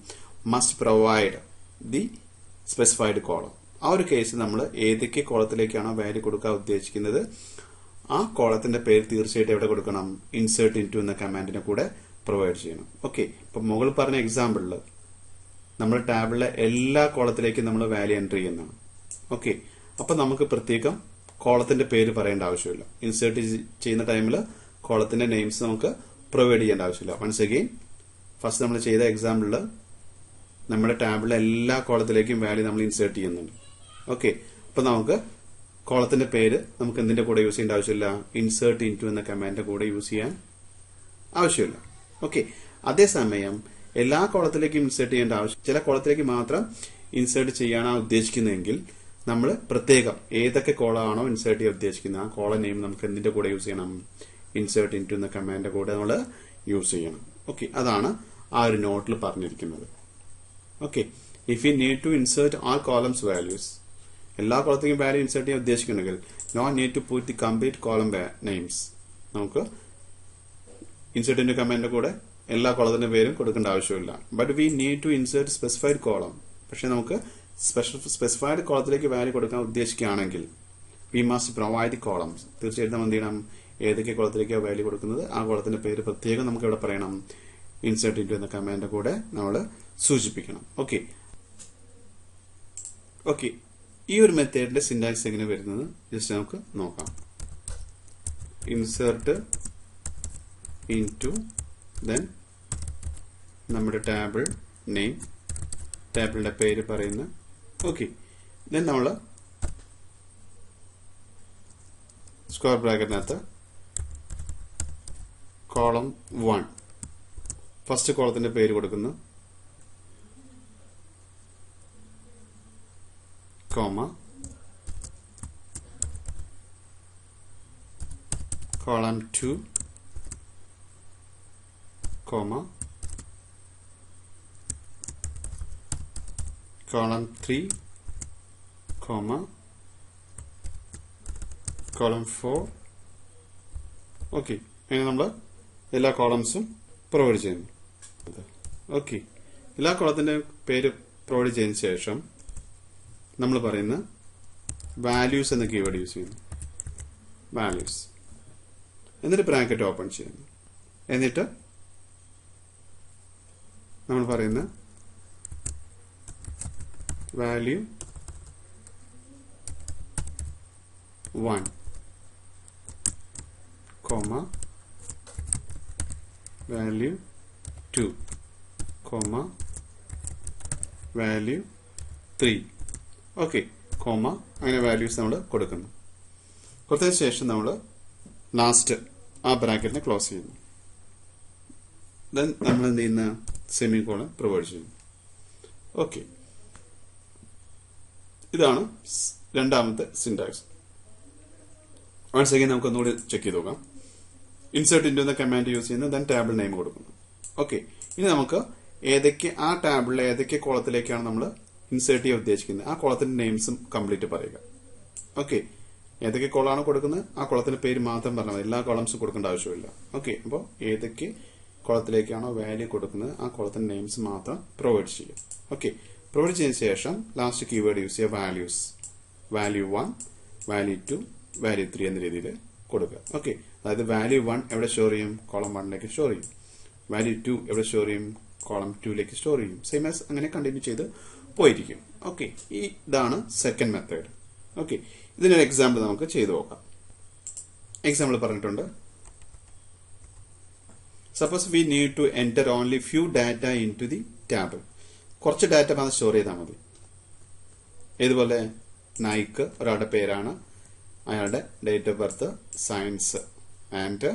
Must provide the specified column. ആ ഒരു കേസ് നമ്മൾ ഏതൊക്കെ കോളത്തിലേക്കാണോ വാല്യൂ കൊടുക്കാൻ ഉദ്ദേശിക്കുന്നത് ആ കോളത്തിന്റെ പേര് തീർച്ചയായിട്ടും എവിടെ കൊടുക്കണം? ഇൻസേർട്ട് ഇൻടു എന്ന കമാൻഡിന്റെ കൂടെ പ്രൊവൈഡ് ചെയ്യണം. ഓക്കെ, ഇപ്പൊ മുകളിൽ പറഞ്ഞ എക്സാമ്പിളിൽ നമ്മൾ ടാബിളിലെ എല്ലാ കോളത്തിലേക്കും നമ്മൾ വാല്യൂ എൻറ്റർ ചെയ്യുന്നതാണ്. ഓക്കെ, അപ്പൊ നമുക്ക് പ്രത്യേകം കോളത്തിന്റെ പേര് പറയേണ്ട ആവശ്യമില്ല. ഇൻസേർട്ട് ചെയ്യുന്ന ടൈമിൽ കോളത്തിന്റെ നെയിംസ് നമുക്ക് പ്രൊവൈഡ് ചെയ്യേണ്ട ആവശ്യമില്ല. വൺസ് അഗെയിൻ ഫസ്റ്റ് നമ്മൾ ചെയ്ത എക്സാമ്പിളിൽ നമ്മുടെ ടാബിളിലെ എല്ലാ കോളത്തിലേക്കും വാല്യൂ നമ്മൾ ഇൻസേർട്ട് ചെയ്യുന്നുണ്ട്. ഓക്കെ, അപ്പൊ നമുക്ക് കോളത്തിന്റെ പേര് നമുക്ക് എന്തിന്റെ കൂടെ യൂസ് ചെയ്യേണ്ട ആവശ്യമില്ല? ഇൻസേർട്ട് ഇൻടു എന്ന കമാൻഡിന്റെ കൂടെ യൂസ് ചെയ്യാൻ ആവശ്യമില്ല. ഓക്കെ, അതേസമയം എല്ലാ കോളത്തിലേക്കും ഇൻസേർട്ട് ചെയ്യേണ്ട ആവശ്യം, ചില കോളത്തിലേക്ക് മാത്രം ഇൻസേർട്ട് ചെയ്യാനാണ് ഉദ്ദേശിക്കുന്നതെങ്കിൽ നമ്മൾ പ്രത്യേകം ഏതൊക്കെ കോളമാണോ ഇൻസേർട്ട് ചെയ്യാൻ ഉദ്ദേശിക്കുന്നത് ആ കോളം നെയിം നമുക്ക് എന്തിന്റെ കൂടെ യൂസ് ചെയ്യണം? ഇൻസേർട്ട് ഇൻടു എന്ന കമാൻഡിന്റെ കൂടെ നമ്മൾ യൂസ് ചെയ്യണം. ഓക്കെ, അതാണ് ആ ഒരു നോട്ടിൽ പറഞ്ഞിരിക്കുന്നത്. Okay, if you need to insert all columns values, എല്ലാ കോളത്തിലേക്കും വാല്യൂ ഇൻസേർട്ട് ചെയ്യാൻ ഉദ്ദേശിക്കുന്നുണ്ടെങ്കിൽ no need to put the complete column names. നമുക്ക് ഇൻസേർട്ട് ഇൻടു കമാൻഡിന്റെ കൂടെ എല്ലാ കോളത്തിന്റെ പേരും കൊടുക്കേണ്ട ആവശ്യമില്ല. But we need to insert specified column. പക്ഷെ നമുക്ക് സ്പെസിഫൈഡ് കോളത്തിലേക്ക് വാല്യൂ കൊടുക്കാൻ ഉദ്ദേശിക്കുകയാണെങ്കിൽ we must provide the columns. തീർച്ചയായിട്ടും നമ്മൾ എന്ത് ചെയ്യണം? ഏതൊക്കെ കോളത്തിലേക്കാണ് വാല്യൂ കൊടുക്കുന്നത് ആ കോളത്തിന്റെ പേര് പ്രത്യേകം നമുക്ക് ഇവിടെ പറയണം? ഇൻസേർട്ട് ഇൻടു എന്ന കമാൻഡിന്റെ കൂടെ നമ്മൾ സൂചിപ്പിക്കണം. ഓക്കെ ഓക്കെ ഈ ഒരു മെത്തേഡിന്റെ സിന്റാക്സ് എങ്ങനെ വരുന്നത് ജസ്റ്റ് നമുക്ക് നോക്കാം. ഇൻസേർട്ട് ഇൻടു ദെൻ നമ്മുടെ ടേബിൾ നെയിം, ടേബിളിന്റെ പേര് പറയുന്ന. ഓക്കെ, ദെൻ നമ്മൾ സ്ക്വയർ ബ്രാക്കറ്റിനകത്ത് കോളം 1 ഫസ്റ്റ് കോളത്തിന്റെ പേര് കൊടുക്കുന്നു, comma column 2 comma column 3 comma column 4. Okay, അങ്ങനെ നമ്മൾ എല്ലാ കോളംസും പ്രൊവൈഡ് ചെയ്യുന്നു. ഓക്കെ, എല്ലാ കോളത്തിന്റെ പേര് പ്രൊവൈഡ് ചെയ്തതിനു ശേഷം നമ്മൾ പറയുന്ന വാല്യൂസ് എന്ന കീവേഡ് യൂസ് ചെയ്യുന്നു. വാല്യൂസ് എന്നിട്ട് ബ്രാക്കറ്റ് ഓപ്പൺ ചെയ്യുന്നു. എന്നിട്ട് നമ്മൾ പറയുന്ന value 1 comma value 2 comma value 3. Okay, comma അങ്ങനെ വാല്യൂസ് നമ്മൾ കൊടുക്കുന്നു. കൊടുത്തതിന് ശേഷം നമ്മൾ ലാസ്റ്റ് ആ ബ്രാക്കറ്റിനെ ക്ലോസ് ചെയ്യുന്നു. ദെൻ നമ്മൾ എന്ത് ചെയ്യുന്ന സെമി കോളൻ പ്രൊവൈഡ് ചെയ്യുന്നു. ഓക്കെ, ഇതാണ് രണ്ടാമത്തെ സിന്റാക്സ്. വൺസ് അഗൈൻ നമുക്ക് ഒന്നുകൂടി ചെക്ക് ചെയ്ത് നോക്കാം. ഇൻസേർട്ട് ഇൻടു എന്ന കമാൻഡ് യൂസ് ചെയ്യുന്നു, ദെൻ ടേബിൾ നെയിം കൊടുക്കുന്നു. ഓക്കെ, ഇനി നമുക്ക് ഏതൊക്കെ ആ ടാബിളിലെ ഏതൊക്കെ കോളത്തിലേക്കാണ് നമ്മൾ ഇൻസേർട്ട് ചെയ്യാൻ ഉദ്ദേശിക്കുന്നത് ആ കോളത്തിന്റെ നെയിംസും കംപ്ലീറ്റ് പറയുക. ഓക്കെ, ഏതൊക്കെ കോളാണോ കൊടുക്കുന്നത് ആ കോളത്തിന്റെ പേര് മാത്രം പറഞ്ഞാൽ മതി, എല്ലാ കോളംസും കൊടുക്കേണ്ട ആവശ്യമില്ല. ഓക്കെ, അപ്പോൾ ഏതൊക്കെ കോളത്തിലേക്കാണോ വാല്യൂ കൊടുക്കുന്നത് ആ കോളത്തിന്റെ നെയിംസ് മാത്രം പ്രൊവൈഡ് ചെയ്യും. ഓക്കെ, പ്രൊവൈഡ് ചെയ്തതിനു ശേഷം ലാസ്റ്റ് കീവേഡ് യൂസ് ചെയ്യുക വാല്യൂസ്. വാല്യൂ 1, വാല്യൂ 2, വാല്യൂ 3 എന്ന രീതിയിൽ കൊടുക്കുക. ഓക്കെ, അതായത് വാല്യൂ 1 എവിടെ സ്റ്റോർ ചെയ്യും? കോളം 1ലേക്ക് സ്റ്റോർ ചെയ്യും. വാല്യൂ 2 എവിടെ സ്റ്റോർ ചെയ്യും? കോളം 2ലേക്ക് സ്റ്റോർ ചെയ്യും. സെയിം ആസ് അങ്ങനെ കണ്ടിന്യൂ ചെയ്ത് പോയിരിക്കും. ഓക്കെ, ഇതാണ് സെക്കൻഡ് മെത്തേഡ്. ഓക്കെ, ഇതിനൊരു എക്സാമ്പിൾ നമുക്ക് ചെയ്തു നോക്കാം. എക്സാമ്പിൾ പറഞ്ഞിട്ടുണ്ട്. Suppose we need to enter only few data into the table. കുറച്ച് ഡാറ്റ മാത്രം സ്റ്റോർ ചെയ്താൽ മതി. ഇതുപോലെ നായിക്ക് ഒരാളുടെ പേരാണ്, അയാളുടെ date of birth, science and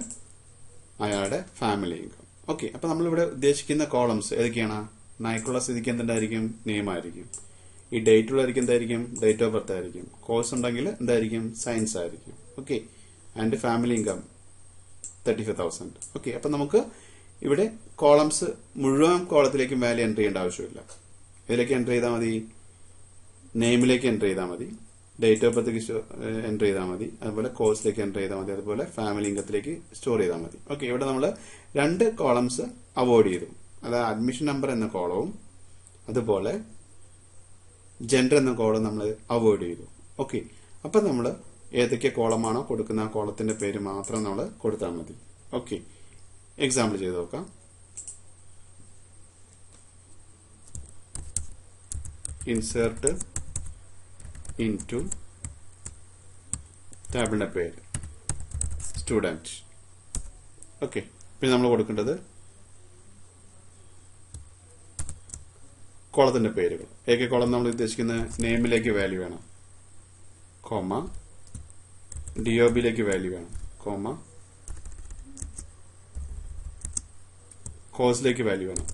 അയാളുടെ ഫാമിലി ഇൻകം. ഓക്കെ, അപ്പൊ നമ്മളിവിടെ ഉദ്ദേശിക്കുന്ന കോളംസ് ഏതൊക്കെയാണ്? നായ്ക്കുള്ള സ്ഥിതിക്ക് എന്തായിരിക്കും? നെയിം ആയിരിക്കും. ഈ ഡേറ്റ് ഉള്ളതായിരിക്കും എന്തായിരിക്കും? ഡേറ്റ് ഓഫ് ബർത്ത് ആയിരിക്കും. കോഴ്സ് ഉണ്ടെങ്കിൽ എന്തായിരിക്കും? സയൻസ് ആയിരിക്കും. Okay. And family income 35,000. Okay. അപ്പൊ നമുക്ക് ഇവിടെ കോളംസ് മുഴുവൻ കോളത്തിലേക്കും വാല്യൂ എൻ്റർ ചെയ്യേണ്ട ആവശ്യമില്ല. ഇതിലേക്ക് എൻ്റർ ചെയ്താൽ മതി, നെയിമിലേക്ക് എൻ്റർ ചെയ്താൽ മതി, ഡേറ്റ് ഓഫ് ബർത്തിലേക്ക് എൻ്റർ ചെയ്താൽ മതി, അതുപോലെ കോഴ്സിലേക്ക് എൻ്റർ ചെയ്താൽ മതി, അതുപോലെ ഫാമിലി ഇൻകത്തിലേക്ക് സ്റ്റോർ ചെയ്താൽ മതി. ഓക്കെ. ഇവിടെ നമ്മൾ 2 കോളംസ് അവോയ്ഡ് ചെയ്തു. അതായത് അഡ്മിഷൻ നമ്പർ എന്ന കോളവും അതുപോലെ ജെൻഡർ എന്ന കോളം നമ്മൾ അവോയ്ഡ് ചെയ്തു. ഓക്കെ. അപ്പൊ നമ്മൾ ഏതൊക്കെ കോളമാണോ കൊടുക്കുന്ന ആ കോളത്തിന്റെ പേര് മാത്രം നമ്മൾ കൊടുത്താൽ മതി. ഓക്കെ. എക്സാമ്പിൾ ചെയ്ത് നോക്കാം. ഇൻസേർട്ട് ഇൻടു ടേബിളിന്റെ പേര് സ്റ്റുഡന്റ്. ഓക്കെ. പിന്നെ നമ്മൾ കൊടുക്കേണ്ടത് കോളത്തിന്റെ പേരുകൾ. ഏക കോളം നമ്മൾ ഉദ്ദേശിക്കുന്ന നെയിമിലേക്ക് വാല്യൂ വേണം, കോമ, DOBയിലേക്ക് വാല്യൂ വേണം, കോമ, കോഴ്സിലേക്ക് വാല്യൂ വേണം,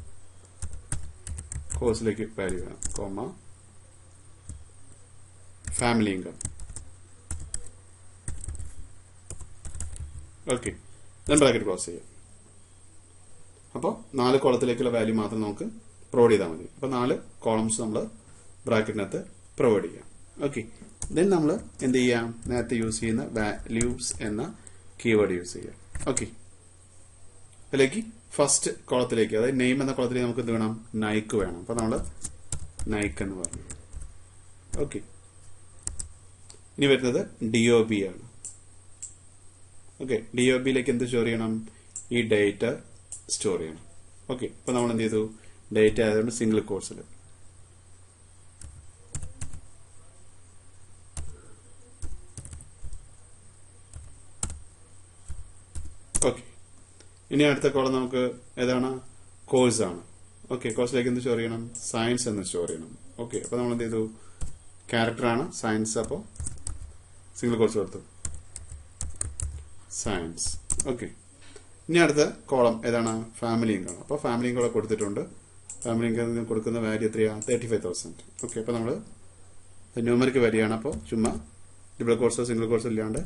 കോഴ്സിലേക്ക് വാല്യൂ വേണം, comma, family income. Okay. Bracket close ചെയ്യാം. അപ്പോൾ 4 കോളത്തിലേക്കുള്ള വാല്യൂ മാത്രം നമുക്ക് പ്രൊവൈഡ് ചെയ്താൽ മതി. അപ്പൊ 4 കോളംസ് നമ്മൾ ബ്രാക്കറ്റിനകത്ത് പ്രൊവൈഡ് ചെയ്യാം. ഓക്കെ. ദെൻ നമ്മൾ എന്ത് ചെയ്യാം? നേരത്തെ യൂസ് ചെയ്യുന്ന വാല്യൂസ് എന്ന കീവേഡ് യൂസ് ചെയ്യാം. ഓക്കെ. അതിലേക്ക് ഫസ്റ്റ് കോളത്തിലേക്ക്, അതായത് നെയിം എന്ന കോളത്തിലേക്ക് നമുക്ക് എന്ത് വേണം? നൈക്ക് വേണം. അപ്പൊ നമ്മൾ നൈക്ക് എന്ന് പറഞ്ഞു. ഓക്കെ. ഇനി വരുന്നത് DOB ആണ്. ഓക്കെ. DOBയിലേക്ക് എന്ത് സ്റ്റോർ ചെയ്യണം? ഈ ഡേറ്റ സ്റ്റോർ ചെയ്യണം. ഓക്കെ. അപ്പൊ നമ്മൾ എന്ത് ചെയ്തു? ഡേറ്റ ആയതുകൊണ്ട് സിംഗിൾ കോഴ്സിൽ. ഓക്കെ. ഇനി അടുത്ത കോളം നമുക്ക് ഏതാണ്? കോഴ്സ് ആണ്. ഓക്കെ. കോഴ്സിലേക്ക് എന്ത് സ്റ്റോർ ചെയ്യണം? സയൻസ് എന്ന് സ്റ്റോർ ചെയ്യണം. ഓക്കെ. അപ്പൊ നമ്മൾ എന്ത് ചെയ്തു? ക്യാരക്ടർ ആണ് സയൻസ്. അപ്പോ സിംഗിൾ കോഴ്സ് കൊടുത്തു, സയൻസ്. ഓക്കെ. ഇനി അടുത്ത കോളം ഏതാണ്? Family income. അപ്പൊ ഫാമിലി ഇൻകം കൊടുത്തിട്ടുണ്ട്. ഫാമിലി ഇൻകം കൊടുക്കുന്ന വാല്യൂ എത്രയാ? 35,000. ഓക്കെ. അപ്പൊ നമ്മൾ ന്യൂമറിക് വാല്യൂയാണ്. അപ്പോൾ ചുമ്മാ ഡബിൾ കോഴ്സോ സിംഗിൾ കോഴ്സോ ഇല്ലാണ്ട്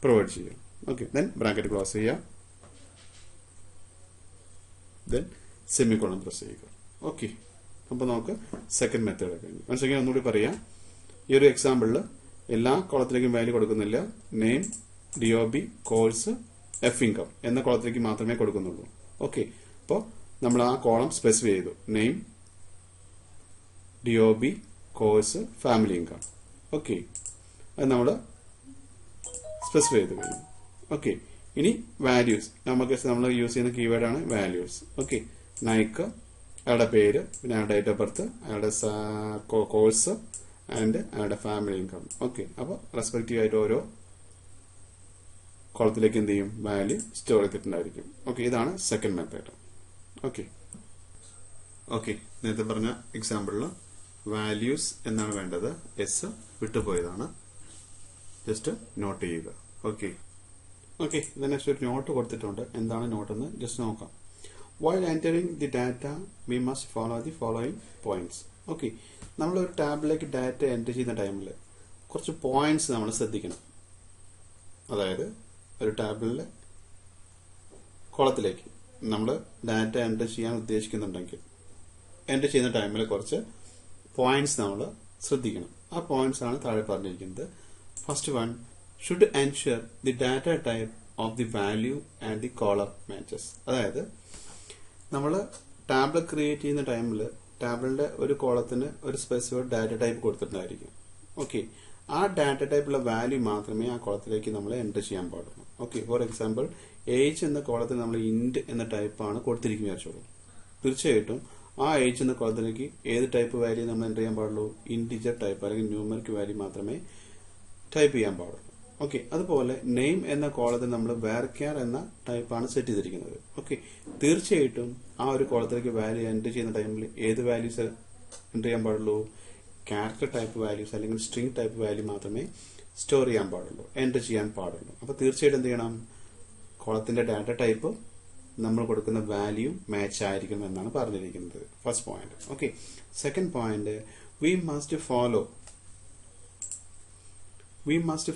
പ്രൊവൈഡ് ചെയ്യാം. ഓക്കെ. ദെൻ ബ്രാക്കറ്റ് ക്ലോസ് ചെയ്യാം. ദെൻ സെമിക്കോളൻ പ്രസ് ചെയ്യുക. ഓക്കെ. അപ്പൊ നമുക്ക് സെക്കൻഡ് മെത്തേഡ് കഴിഞ്ഞു. മനസ്സിലാക്കി ഒന്നുകൂടി പറയാം. ഈ ഒരു എക്സാമ്പിളിൽ എല്ലാ കോളത്തിലേക്കും വാല്യൂ കൊടുക്കുന്നില്ല. Name, DOB, course, F income എന്ന കോളത്തിലേക്ക് മാത്രമേ കൊടുക്കുന്നുള്ളൂ. ഓക്കെ. അപ്പോൾ നമ്മൾ ആ കോളം സ്പെസിഫൈ ചെയ്തു. Name, DOB, course, family income. Okay. അത് നമ്മൾ സ്പെസിഫൈ ചെയ്ത് കഴിഞ്ഞു. ഓക്കെ. ഇനി വാല്യൂസ് നമ്മൾ യൂസ് ചെയ്യുന്ന കീവേഡാണ് വാല്യൂസ്. ഓക്കെ. നൈക്ക്, അയാളുടെ പേര്, പിന്നെ അയാളുടെ ഡേറ്റ് ഓഫ് ബർത്ത്, അയാളുടെ കോഴ്സ് ആൻഡ് അയാളുടെ ഫാമിലി ഇൻകം. ഓക്കെ. അപ്പോൾ റെസ്പെക്റ്റീവ് ആയിട്ട് ഓരോ കോളത്തിലേക്ക് എന്ത് ചെയ്യും? വാല്യൂ സ്റ്റോർ ചെയ്തിട്ടുണ്ടായിരിക്കും. ഓക്കെ. ഇതാണ് സെക്കൻഡ് മെത്തേഡ്. ഓക്കെ. ഓക്കെ. നേരത്തെ പറഞ്ഞ എക്സാമ്പിളിൽ വാല്യൂസ് എന്നാണ് വേണ്ടത്. എസ് വിട്ടുപോയതാണ്. ജസ്റ്റ് നോട്ട് ചെയ്യുക. ഓക്കെ. ഓക്കെ. നെക്സ്റ്റ് ഒരു നോട്ട് കൊടുത്തിട്ടുണ്ട്. എന്താണ് നോട്ട് എന്ന് ജസ്റ്റ് നോക്കാം. While entering the data, we must follow the following points. Okay. നമ്മളൊരു ടാബിലേക്ക് ഡാറ്റ എൻ്റർ ചെയ്യുന്ന ടൈമിൽ കുറച്ച് പോയിന്റ്സ് നമ്മൾ ശ്രദ്ധിക്കണം. അതായത് ഒരു ടാബിളിലെ കോളത്തിലേക്ക് നമ്മൾ ഡാറ്റ എൻ്റർ ചെയ്യാൻ ഉദ്ദേശിക്കുന്നുണ്ടെങ്കിൽ എൻ്റർ ചെയ്യുന്ന ടൈമിൽ കുറച്ച് പോയിന്റ്സ് നമ്മൾ ശ്രദ്ധിക്കണം. ആ പോയിന്റ്സ് ആണ് താഴെ പറഞ്ഞിരിക്കുന്നത്. First one, should ensure the data type of the value and the column matches. അതായത് നമ്മൾ ടാബിൾ ക്രിയേറ്റ് ചെയ്യുന്ന ടൈമിൽ ടാബിളിന്റെ ഒരു കോളത്തിന് ഒരു സ്പെസിഫിക് ഡാറ്റ ടൈപ്പ് കൊടുത്തിട്ടുണ്ടായിരിക്കും. ഓക്കെ. ആ ഡാറ്റ ടൈപ്പുള്ള വാല്യൂ മാത്രമേ ആ കോളത്തിലേക്ക് നമ്മൾ എൻ്റർ ചെയ്യാൻ പാടുള്ളൂ. ഓക്കെ. ഫോർ എക്സാമ്പിൾ, ഏജ് എന്ന കോളത്തിൽ നമ്മൾ ഇൻറ്റ് എന്ന ടൈപ്പാണ് കൊടുത്തിരിക്കുന്നത് വെച്ചോളൂ. തീർച്ചയായിട്ടും ആ ഏജ് എന്ന കോളത്തിലേക്ക് ഏത് ടൈപ്പ് വാല്യൂ നമ്മൾ എൻ്റർ ചെയ്യാൻ പാടുള്ളൂ? ഇൻറ്റിജർ ടൈപ്പ് അല്ലെങ്കിൽ ന്യൂമറിക് വാല്യൂ മാത്രമേ ടൈപ്പ് ചെയ്യാൻ പാടുള്ളൂ. ഓക്കെ. അതുപോലെ നെയിം എന്ന കോളത്തിൽ നമ്മൾ വേർക്യാർ എന്ന ടൈപ്പാണ് സെറ്റ് ചെയ്തിരിക്കുന്നത്. ഓക്കെ. തീർച്ചയായിട്ടും ആ ഒരു കോളത്തിലേക്ക് വാല്യൂ എൻ്റർ ചെയ്യുന്ന ടൈമിൽ ഏത് വാല്യൂസ് എൻ്റർ ചെയ്യാൻ പാടുള്ളൂ? ക്യാരക്ടർ ടൈപ്പ് വാല്യൂസ് അല്ലെങ്കിൽ സ്ട്രിംഗ് ടൈപ്പ് വാല്യൂ മാത്രമേ സ്റ്റോർ ചെയ്യാൻ പാടുള്ളൂ, എൻ്റർ ചെയ്യാൻ പാടുള്ളൂ. അപ്പൊ തീർച്ചയായിട്ടും എന്ത് ചെയ്യണം? കോളത്തിന്റെ ഡാറ്റ ടൈപ്പ് നമ്മൾ കൊടുക്കുന്ന വാല്യൂ മാച്ച് ആയിരിക്കണം എന്നാണ് പറഞ്ഞിരിക്കുന്നത്. First point. Okay, second point, we must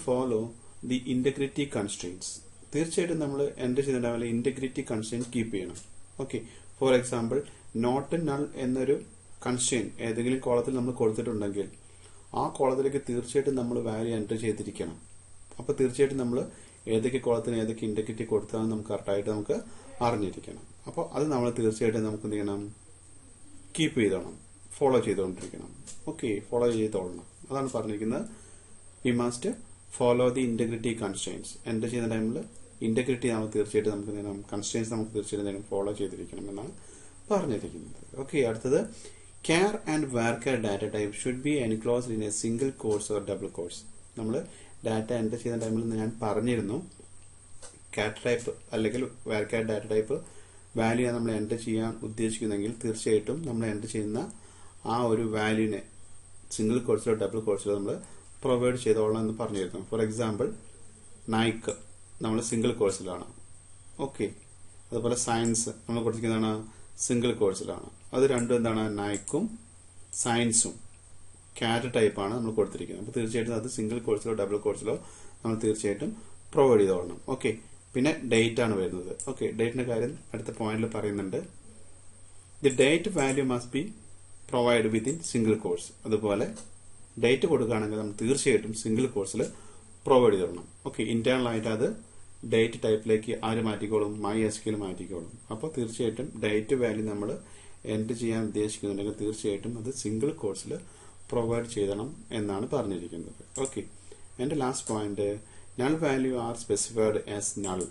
follow the integrity constraints. തീർച്ചയായിട്ടും നമ്മൾ എൻ്റർ ചെയ്തിട്ടുണ്ടാവില്ല ഇന്റഗ്രിറ്റി കൺസ്ട്രെയിൻ കീപ്പ് ചെയ്യണം. Okay, for example not null എന്നൊരു കൺസ്ട്രെയിൻ ഏതെങ്കിലും കോളത്തിൽ നമ്മൾ കൊടുത്തിട്ടുണ്ടെങ്കിൽ ആ കോളത്തിലേക്ക് തീർച്ചയായിട്ടും നമ്മൾ വാല്യൂ എൻ്റർ ചെയ്തിരിക്കണം. അപ്പോൾ തീർച്ചയായിട്ടും നമ്മൾ ഏതൊക്കെ കോളത്തിന് ഏതൊക്കെ ഇന്റഗ്രിറ്റി കൊടുത്താലും നമുക്ക് കറക്റ്റായിട്ട് നമുക്ക് അറിഞ്ഞിരിക്കണം. അപ്പോൾ അത് നമ്മൾ തീർച്ചയായിട്ടും നമുക്ക് എന്ത് ചെയ്യണം, കീപ്പ് ചെയ്തോണം, ഫോളോ ചെയ്തുകൊണ്ടിരിക്കണം. ഓക്കെ, ഫോളോ ചെയ്തോളണം. അതാണ് പറഞ്ഞിരിക്കുന്നത്. We must follow the integrity constraints. Enter ചെയ്യുന്ന ടൈമിൽ ഇന്റഗ്രിറ്റി നമ്മൾ തീർച്ചയായിട്ടും നമുക്ക് എന്ത് ചെയ്യണം, കൺസ്ട്രെയിൻസ് നമുക്ക് തീർച്ചയായിട്ടും ഫോളോ ചെയ്തിരിക്കണം എന്നാണ് പറഞ്ഞിരിക്കുന്നത്. ഓക്കെ, അടുത്തത് care and varchar data type should be enclosed in a single quotes or double quotes. നമ്മൾ ഡാറ്റ എൻ്റർ ചെയ്യുന്ന ടൈമിൽ ഞാൻ പറഞ്ഞിരുന്നു, കാറ്റ് ടൈപ്പ് അല്ലെങ്കിൽ varchar ഡാറ്റ ടൈപ്പ് വാല്യൂ നമ്മൾ എൻ്റർ ചെയ്യാൻ ഉദ്ദേശിക്കുന്നെങ്കിൽ തീർച്ചയായിട്ടും നമ്മൾ എൻ്റർ ചെയ്യുന്ന ആ ഒരു വാല്യൂവിനെ സിംഗിൾ കോഴ്സിലോ ഡബിൾ കോഴ്സിലോ നമ്മൾ പ്രൊവൈഡ് ചെയ്തോളണം എന്ന് പറഞ്ഞിരുന്നു. ഫോർ എക്സാമ്പിൾ നൈക്ക് നമ്മൾ സിംഗിൾ കോഴ്സിലാണ്. ഓക്കെ, അതുപോലെ സയൻസ് നമ്മൾ കൊടുത്തിരിക്കുന്നതാണ് സിംഗിൾ കോഴ്സിലാണ്. അത് രണ്ടും എന്താണ്, നൈക്കും സയൻസും കാറ്റ് ടൈപ്പാണ് നമ്മൾ കൊടുത്തിരിക്കുന്നത്. അപ്പോൾ തീർച്ചയായിട്ടും അത് സിംഗിൾ കോഴ്സിലോ ഡബിൾ കോഴ്സിലോ നമ്മൾ തീർച്ചയായിട്ടും പ്രൊവൈഡ് ചെയ്തോളണം. ഓക്കെ, പിന്നെ ഡേറ്റ് ആണ് വരുന്നത്. ഓക്കെ, ഡേറ്റിന്റെ കാര്യം അടുത്ത പോയിന്റിൽ പറയുന്നുണ്ട്. The date value must be provide within single course. അതുപോലെ ഡേറ്റ് കൊടുക്കുകയാണെങ്കിൽ നമ്മൾ തീർച്ചയായിട്ടും സിംഗിൾ കോഴ്സിൽ പ്രൊവൈഡ് ചെയ്തോളണം. ഓക്കെ, ഇന്റേണൽ ആയിട്ട് അത് ഡേറ്റ് ടൈപ്പിലേക്ക് ആര് മാറ്റിക്കോളും, MySQL മാറ്റിക്കോളും. അപ്പോൾ തീർച്ചയായിട്ടും ഡേറ്റ് വാല്യൂ നമ്മൾ എൻ്റർ ചെയ്യാൻ ഉദ്ദേശിക്കുന്നുണ്ടെങ്കിൽ തീർച്ചയായിട്ടും അത് സിംഗിൾ കോഴ്സിൽ പ്രൊവൈഡ് ചെയ്യണം എന്നാണ് പറഞ്ഞിരിക്കുന്നത്. ഓക്കെ, എൻ്റെ last point, null value R specified as null.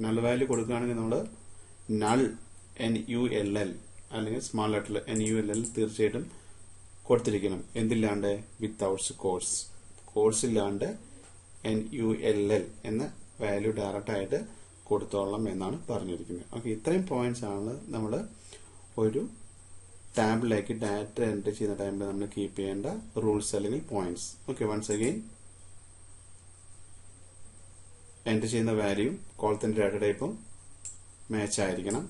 Null value കൊടുക്കുകയാണെങ്കിൽ നമ്മൾ നൾ NULL അല്ലെങ്കിൽ സ്മാൾ ലെറ്റർ NULL തീർച്ചയായിട്ടും കൊടുത്തിരിക്കണം. എന്തില്ലാണ്ട്, വിത്തൗട്ട്സ് കോഴ്സ് ഇല്ലാണ്ട് NULL എന്ന വാല്യൂ ഡയറക്റ്റ് ആയിട്ട് കൊടുത്തോളണം എന്നാണ് പറഞ്ഞിരിക്കുന്നത്. ഓക്കെ, ഇത്രയും പോയിന്റ്സ് ആണ് നമ്മൾ ഒരു ടാബിലേക്ക് ഡാറ്റ എൻ്റർ ചെയ്യുന്ന ടൈമിൽ നമ്മൾ കീപ്പ് ചെയ്യേണ്ട റൂൾസ് അല്ലെങ്കിൽ points. Okay, once again enter ചെയ്യുന്ന വാല്യൂ കോളത്തിന്റെ ഡാറ്റ ടൈപ്പും മാച്ച് ആയിരിക്കണം.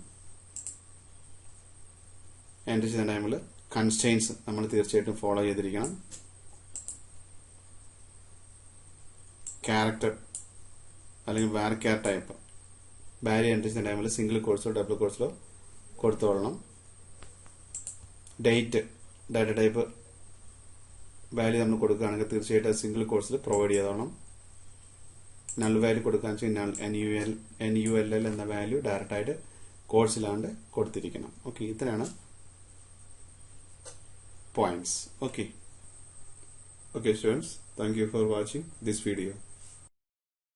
എൻ്റർ ചെയ്യുന്ന ടൈമിൽ കൺസ്ട്രെയിൻസ് നമ്മൾ തീർച്ചയായിട്ടും ഫോളോ ചെയ്തിരിക്കണം. ക്യാരക്ടർ അല്ലെങ്കിൽ varchar ടൈപ്പ് വാല്യൂ എൻ്റർ ചെയ്യുന്ന ടൈമിൽ സിംഗിൾ കോഴ്സിലോ ഡബിൾ കോഴ്സിലോ കൊടുത്തോളണം. ഡേറ്റ് ഡാറ്റ ടൈപ്പ് വാല്യൂ നമ്മൾ കൊടുക്കുകയാണെങ്കിൽ തീർച്ചയായിട്ടും സിംഗിൾ കോഴ്സിൽ പ്രൊവൈഡ് ചെയ്തോണം. നൾ വാല്യൂ കൊടുക്കുകയാണെന്ന് വെച്ചാൽ NULL എന്ന വാല്യൂ ഡയറക്റ്റ് ആയിട്ട് കോഴ്സിലാണ്ട് കൊടുത്തിരിക്കണം. ഓക്കെ, ഇത്രയാണ് points. Okay, students, thank you for watching this video.